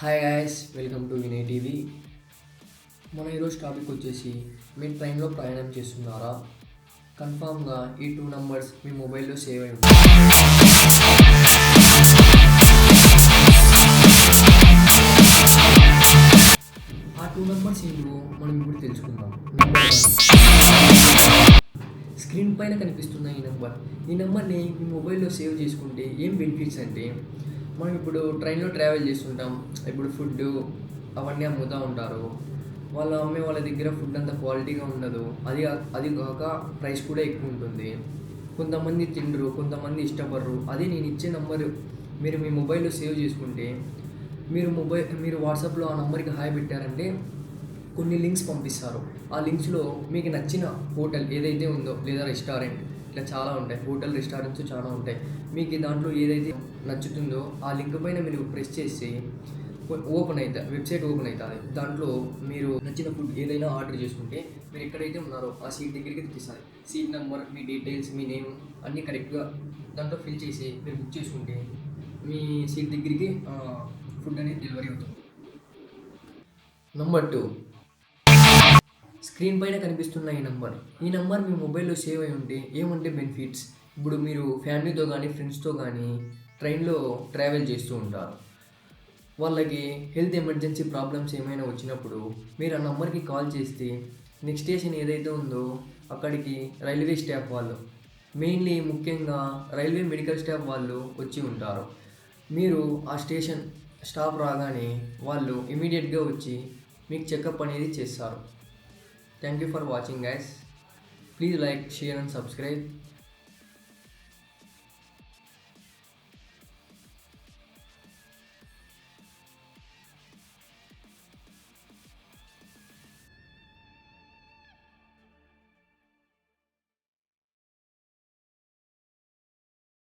Hi guys, welcome to Vinay TV. మన ఈరోజు topic వచ్చేసి, మీరు ట్రైన్లో ప్రయాణం చేస్తున్నారా? కన్ఫామ్గా ఈ 2 నంబర్స్ మీ మొబైల్లో సేవ్ అయి ఉంటాయి. ఆ 2 నంబర్స్ ఏంటో మనం ఇప్పుడు తెలుసుకుందాం. స్క్రీన్ పైన కనిపిస్తున్న ఈ నెంబర్ని మీ మొబైల్లో సేవ్ చేసుకుంటే ఏం బెనిఫిట్స్ అంటే, మనం ఇప్పుడు ట్రైన్లో ట్రావెల్ చేస్తుంటాం. ఇప్పుడు ఫుడ్ అవన్నీ అమ్ముతూ ఉంటారు. వాళ్ళు అమ్మే వాళ్ళ దగ్గర ఫుడ్ అంత క్వాలిటీగా ఉండదు. అది కాక ప్రైస్ కూడా ఎక్కువ ఉంటుంది. కొంతమంది తినరు, కొంతమంది ఇష్టపడరు. అదే నేను ఇచ్చే నెంబర్ మీరు మీ మొబైల్లో సేవ్ చేసుకుంటే, మీరు వాట్సాప్లో ఆ నెంబర్కి హాయ్ పెట్టారంటే కొన్ని లింక్స్ పంపిస్తారు. ఆ లింక్స్లో మీకు నచ్చిన హోటల్ ఏదైతే ఉందో, లేదా రెస్టారెంట్, ఇట్లా చాలా ఉంటాయి. హోటల్, రెస్టారెంట్స్ చాలా ఉంటాయి. మీకు దాంట్లో ఏదైతే నచ్చుతుందో ఆ లింక్ పైన మీరు ప్రెస్ చేసి ఓపెన్ అవుతుంది, వెబ్సైట్ ఓపెన్ అవుతుంది. దాంట్లో మీరు నచ్చిన ఫుడ్ ఏదైనా ఆర్డర్ చేసుకుంటే, మీరు ఎక్కడైతే ఉన్నారో ఆ సీట్ దగ్గరికి తెప్పిస్తారు. సీట్ నెంబర్, మీ డీటెయిల్స్, మీ నేమ్ అన్నీ కరెక్ట్గా దాంట్లో ఫిల్ చేసి మీరు బుక్ చేసుకుంటే మీ సీట్ దగ్గరికి ఫుడ్ అనేది డెలివరీ అవుతుంది. నెంబర్ 2, స్క్రీన్ పైన కనిపిస్తున్న ఈ నెంబర్ మీ మొబైల్లో సేవ్ అయి ఉంటే ఏమంటే బెనిఫిట్స్. ఇప్పుడు మీరు ఫ్యామిలీతో కానీ ఫ్రెండ్స్తో కానీ ట్రైన్లో ట్రావెల్ చేస్తూ ఉంటారు. వాళ్ళకి హెల్త్ ఎమర్జెన్సీ ప్రాబ్లమ్స్ ఏమైనా వచ్చినప్పుడు మీరు ఆ నెంబర్కి కాల్ చేస్తే నెక్స్ట్ స్టేషన్ ఏదైతే ఉందో అక్కడికి రైల్వే స్టాఫ్ వాళ్ళు, మెయిన్లీ ముఖ్యంగా రైల్వే మెడికల్ స్టాఫ్ వాళ్ళు వచ్చి ఉంటారు. మీరు ఆ స్టేషన్ స్టాప్ రాగానే వాళ్ళు ఇమీడియట్గా వచ్చి మీకు చెకప్ అనేది చేస్తారు. Thank you for watching, guys. Please like, share and subscribe.